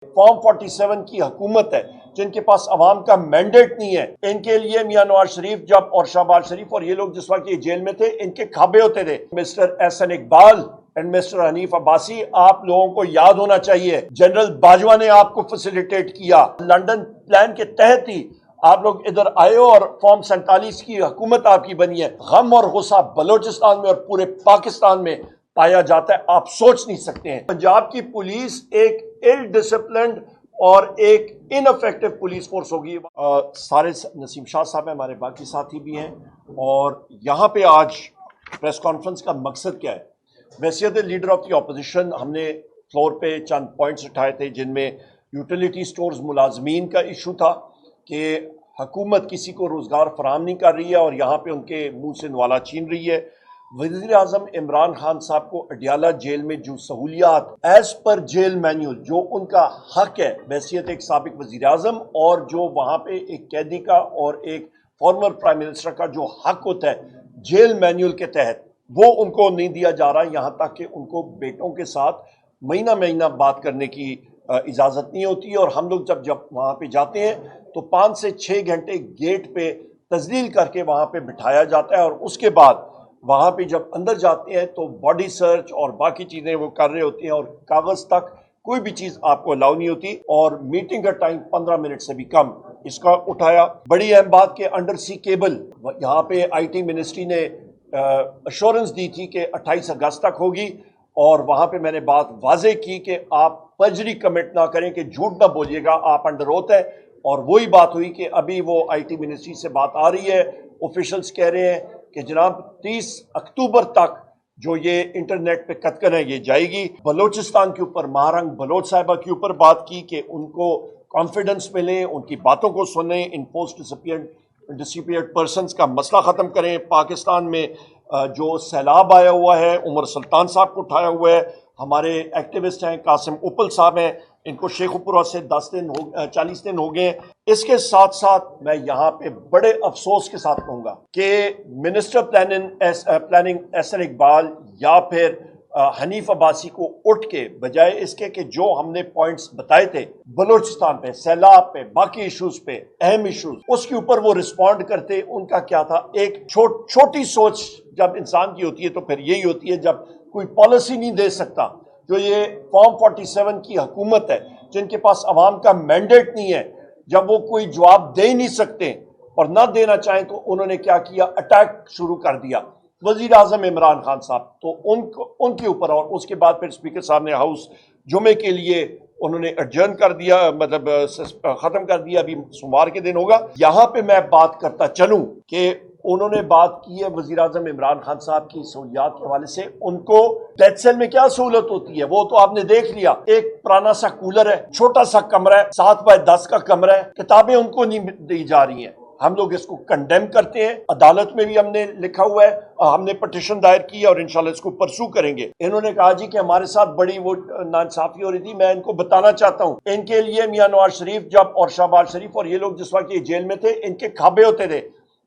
Form 47 की हुकूमत है जिनके पास अवाम का मैंडेट नहीं है, इनके लिए मियां नवाज शरीफ जब और शहबाज शरीफ और ये लोग जिस वक्त ये जेल में थे, इनके खाबे होते थे। Mister Ahsan Iqbal and mister Hanif Abbasi, आप लोगों को याद होना चाहिए जनरल बाजवा ने आपको फैसिलिटेट किया। लंदन प्लान के तहत ही आप लोग इधर आए हो और फॉर्म 47 की हुकूमत आपकी बनी है। गम और गुस्सा बलोचिस्तान में और पूरे पाकिस्तान में पाया जाता है, आप सोच नहीं सकते हैं। पंजाब की पुलिस एक इल डिसिप्लिन्ड और एक इनफेक्टिव पुलिस फोर्स होगी। सारे नसीम शाह साहब हैं, हमारे बाकी साथी भी हैं, और यहाँ पे आज प्रेस कॉन्फ्रेंस का मकसद क्या है? वैसियत लीडर ऑफ द अपोजिशन, हमने फ्लोर पे चंद पॉइंट्स उठाए थे जिनमें यूटिलिटी स्टोर्स मुलाजमीन का इशू था कि हुकूमत किसी को रोज़गार फराहम नहीं कर रही है और यहाँ पे उनके मुंह से नवाला छीन रही है। वज़ीर आज़म इमरान खान साहब को अडियाला जेल में जो सहूलियात एज पर जेल मैन्यूल जो उनका हक है वैसियत एक साबिक वज़ीर आज़म, और जो वहाँ पे एक कैदी का और एक फॉर्मर प्राइम मिनिस्टर का जो हक होता है जेल मैन्यूल के तहत, वो उनको नहीं दिया जा रहा। यहाँ तक कि उनको बेटों के साथ महीना महीना बात करने की इजाज़त नहीं होती, और हम लोग जब वहाँ पे जाते हैं तो 5 से 6 घंटे गेट पे तजलील करके वहाँ पे बिठाया जाता है, और उसके बाद वहाँ पे जब अंदर जाते हैं तो बॉडी सर्च और बाकी चीज़ें वो कर रहे होते हैं, और कागज़ तक कोई भी चीज़ आपको अलाउ नहीं होती, और मीटिंग का टाइम 15 मिनट से भी कम। इसका उठाया। बड़ी अहम बात कि अंडर सी केबल यहाँ पे IT मिनिस्ट्री ने अश्योरेंस दी थी कि 28 अगस्त तक होगी, और वहाँ पे मैंने बात वाजे की कि आप पर्जरी कमिट ना करें, कि झूठ ना बोलिएगा, आप अंडर ओथ है। और वही बात हुई कि अभी वो IT मिनिस्ट्री से बात आ रही है, ऑफिशियल्स कह रहे हैं कि जनाब 30 अक्टूबर तक जो ये इंटरनेट पे कतकन है ये जाएगी। बलोचिस्तान के ऊपर महारंग बलोच साहिबा के ऊपर बात की कि उनको कॉन्फिडेंस मिले, उनकी बातों को सुने, इन पोस्ट डिसअपीयर्ड पर्सनस का मसला ख़त्म करें। पाकिस्तान में जो सैलाब आया हुआ है, उमर सुल्तान साहब को उठाया हुआ है, हमारे एक्टिविस्ट हैं कासिम उपल साहब हैं, इनको शेखुपुरा से 40 दिन हो गए। इसके साथ साथ मैं यहाँ पे बड़े अफसोस के साथ कहूँगा कि मिनिस्टर प्लानिंग एहसन इकबाल या फिर हनीफ अब्बासी को उठ के बजाय इसके कि जो हमने पॉइंट्स बताए थे बलूचिस्तान पे, सैलाब पे, बाकी इश्यूज पे, अहम इश्यूज, उसके ऊपर वो रिस्पॉन्ड करते। उनका क्या था, एक छोटी सोच जब इंसान की होती है तो फिर यही होती है जब कोई पॉलिसी नहीं दे सकता। जो ये फॉर्म 47 की हुकूमत है जिनके पास अवाम का मैंडेट नहीं है, जब वो कोई जवाब दे ही नहीं सकते और ना देना चाहें तो उन्होंने क्या किया, अटैक शुरू कर दिया वजीर आजम इमरान खान साहब। तो उनके ऊपर, और उसके बाद फिर स्पीकर साहब ने हाउस जुमे के लिए उन्होंने एडजर्न कर दिया, मतलब खत्म कर दिया, अभी सोमवार के दिन होगा। यहाँ पे मैं बात करता चलूं कि उन्होंने बात की है वजीर आजम इमरान खान साहब की सहूलियात के हवाले से। उनको डेथ सेल में क्या सहूलत होती है वो तो आपने देख लिया। एक पुराना सा कूलर है, छोटा सा कमरा है, 7 बाय 10 का कमरा है, किताबें उनको नहीं दी जा रही हैं। हम लोग इसको कंडेम करते हैं, अदालत में भी हमने लिखा हुआ है, हमने पिटीशन दायर की और इंशाल्लाह इसको परसू करेंगे। इन्होंने कहा जी कि हमारे साथ बड़ी वो नाइंसाफी हो रही थी। मैं इनको बताना चाहता हूँ, इनके लिए मियां नवाज शरीफ जब और शहबाज शरीफ और ये लोग जिस वक्त ये जेल में थे, इनके खाबे होते थे,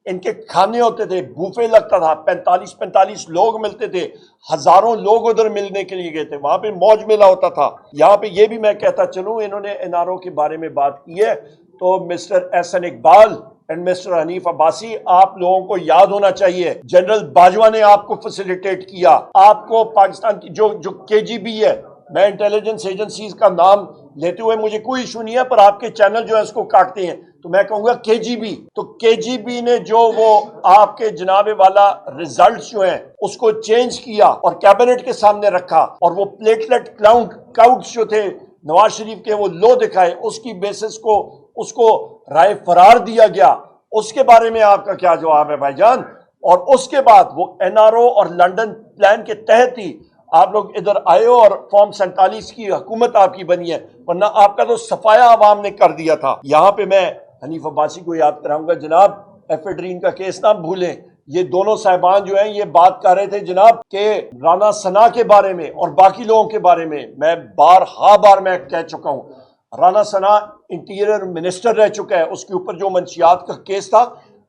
इनके खाने होते थे, बूफे लगता था, 45 लोग मिलते थे, हजारों लोग उधर मिलने के लिए गए थे, वहां पे मौज मेला होता था। यहाँ पे ये भी मैं कहता चलूं, इन्होंने NRO के बारे में बात की है तो mister Ahsan Iqbal and mister Hanif Abbasi, आप लोगों को याद होना चाहिए जनरल बाजवा ने आपको फैसिलिटेट किया। आपको पाकिस्तान की जो KGB है, मैं इंटेलिजेंस एजेंसीज का नाम लेते हुए मुझे कोई इशू नहीं है, पर आपके चैनल जो है उसको काटते हैं तो मैं कहूंगा KGB। तो KGB ने जो वो आपके जनाबे वाला रिजल्ट्स जो हैं उसको चेंज किया और कैबिनेट के सामने रखा, और वो प्लेटलेट काउंट्स जो थे नवाज शरीफ के वो लो दिखाए, उसकी बेसिस को उसको राय फरार दिया गया। उसके बारे में आपका क्या जवाब है भाईजान? और उसके बाद वो NRO और लंदन प्लान के तहत ही आप लोग इधर आए हो और फॉर्म 47 की हुकूमत आपकी बनी है, वरना आपका तो सफाया आवाम ने कर दिया था। यहाँ पे मैं हनीफ अब्बासी को याद कराऊंगा, जनाब एफेड्रीन का केस ना भूलें। ये दोनों साहिबान जो हैं ये बात कर रहे थे जनाब के राना सना के बारे में और बाकी लोगों के बारे में। मैं बार मैं कह चुका हूँ, राना सना इंटीरियर मिनिस्टर रह चुका है, उसके ऊपर जो मंशियात का केस था,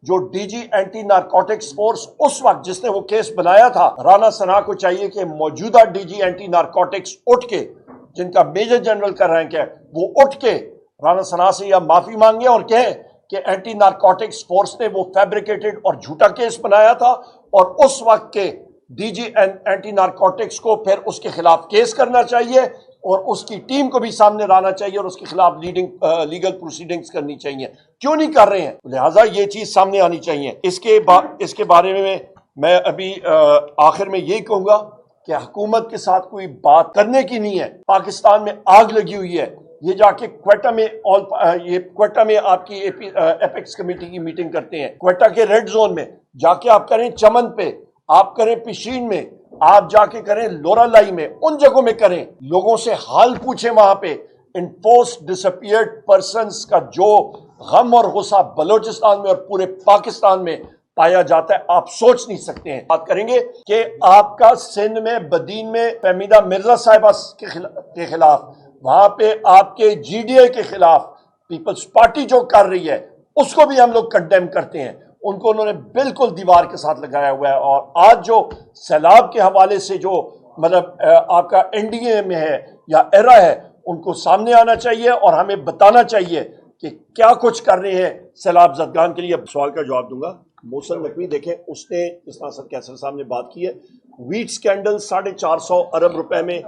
जो DG एंटी नारकोटिक्स फोर्स उस वक्त जिसने वो केस बनाया था, राना सना को चाहिए कि मौजूदा DG एंटी नारकोटिक्स उठ के جن کا میجر جنرل کا رینک ہے وہ اٹھ کے رانا ثنا سے یا معافی مانگے اور کہیں کہ اینٹی نارکوٹکس فورس نے وہ فیبریکیٹڈ اور جھوٹا کیس بنایا تھا اور اس وقت کے ڈی جی اینٹی نارکوٹکس کو پھر اس کے خلاف کیس کرنا چاہیے اور اس کی ٹیم کو بھی سامنے لانا چاہیے اور اس کے خلاف لیگل پروسیڈنگز کرنی چاہیے. کیوں نہیں کر رہے ہیں؟ لہٰذا یہ چیز سامنے آنی چاہیے. اس کے بارے میں ابھی آخر میں یہی کہوں گا کہ حکومت کے ساتھ کوئی بات کرنے کی نہیں ہے. پاکستان میں آگ لگی ہوئی ہے. یہ جا کے کوئٹہ میں آپ کی ایپیکس کمیٹی کی میٹنگ کرتے ہیں. کوئٹہ کے ریڈ زون میں جا کے آپ کریں، چمن پہ آپ کریں، پشین میں آپ جا کے کریں، لورا لائی میں، ان جگہوں میں کریں. لوگوں سے حال پوچھیں وہاں پہ. انفورسڈ ڈسپیئرڈ پرسنز کا جو غم اور غصہ بلوچستان میں اور پورے پاکستان میں پایا جاتا ہے آپ سوچ نہیں سکتے ہیں. بات کریں گے کہ آپ کا سندھ میں بدین میں فہمیدہ مرزا صاحبہ کے خلاف، وہاں پہ آپ کے جی ڈی اے کے خلاف پیپلز پارٹی جو کر رہی ہے اس کو بھی ہم لوگ کنڈیم کرتے ہیں. ان کو انہوں نے بالکل دیوار کے ساتھ لگایا ہوا ہے. اور آج جو سیلاب کے حوالے سے جو مطلب آپ کا این ڈی اے میں ہے یا ایرا ہے، ان کو سامنے آنا چاہیے اور ہمیں بتانا چاہیے کہ کیا کچھ کر رہے ہیں سیلاب زدگان کے لیے. سوال کا جواب دوں گا. محسن نقوی دیکھیں، اس نے جس طرح سر کیسر صاحب نے بات کی ہے، ویٹ سکینڈل 450 ارب روپے میں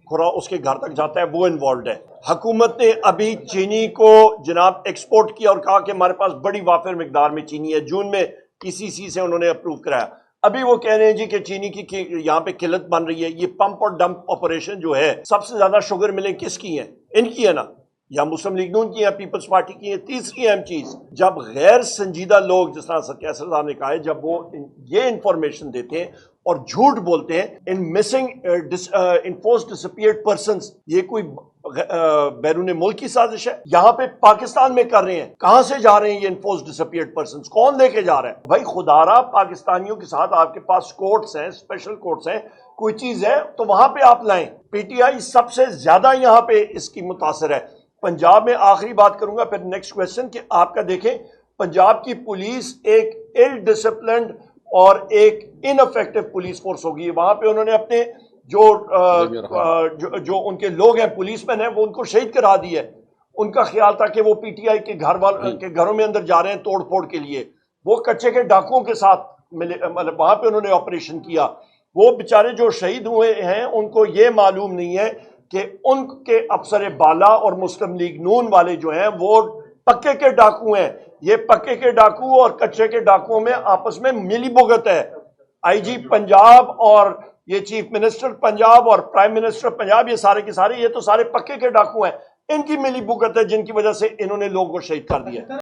کھرا اس کے گھر تک جاتا ہے، وہ انوالوڈ ہے. حکومت نے ابھی چینی کو جناب ایکسپورٹ کیا اور کہا کہ ہمارے پاس بڑی وافر مقدار میں چینی ہے. جون میں PCC سے انہوں نے اپروو کرایا. ابھی وہ کہہ رہے ہیں جی کہ چینی کی یہاں پہ قلت بن رہی ہے. یہ پمپ اور ڈمپ آپریشن جو ہے، سب سے زیادہ شوگر ملیں کس کی ہیں؟ ان کی ہے نا، یا مسلم لیگ نون کی ہے، پیپلز پارٹی کی ہے. تیسری اہم چیز، جب غیر سنجیدہ لوگ جس طرح کیسر صاحب نے کہا ہے، جب وہ یہ انفارمیشن دیتے ہیں اور جھوٹ بولتے ہیں، ان مسنگ انفورسڈ ڈسپیئرڈ پرسنز، یہ کوئی بیرون ملک کی سازش ہے؟ یہاں پہ پاکستان میں کر رہے ہیں. کہاں سے جا رہے ہیں یہ انفورسڈ ڈسپیئرڈ پرسنز؟ کون لے کے جا رہا ہے؟ بھائی خدا را، پاکستانیوں کے ساتھ آپ کے پاس کورٹس ہیں، اسپیشل کورٹس ہیں، کوئی چیز ہے تو وہاں پہ آپ لائیں. پی ٹی آئی سب سے زیادہ یہاں پہ اس کی متاثر ہے. پنجاب میں آخری بات کروں گا پھر نیکسٹ کویسچن، کہ آپ کا دیکھیں پنجاب کی پولیس ایک ایل ڈسپلنڈ اور ایک ان افیکٹو پولیس فورس ہوگی. وہاں پہ انہوں نے اپنے جو ان کے لوگ ہیں، پولیس مین ہیں، وہ ان کو شہید کرا دی ہے. ان کا خیال تھا کہ وہ پی ٹی آئی کے گھروں میں اندر جا رہے ہیں توڑ پھوڑ کے لیے. وہ کچے کے ڈاکوؤں کے ساتھ مطلب وہاں پہ انہوں نے آپریشن کیا. وہ بیچارے جو شہید ہوئے ہیں ان کو یہ معلوم نہیں ہے کہ ان کے افسر بالا اور مسلم لیگ نون والے جو ہیں وہ پکے کے ڈاکو ہیں. یہ پکے کے ڈاکو اور کچے کے ڈاکوؤں میں آپس میں ملی بھگت ہے. آئی جی پنجاب اور یہ چیف منسٹر پنجاب اور پرائم منسٹر پنجاب، یہ سارے کے سارے، یہ تو سارے پکے کے ڈاکو ہیں. ان کی ملی بھگت ہے جن کی وجہ سے انہوں نے لوگوں کو شہید کر دیا.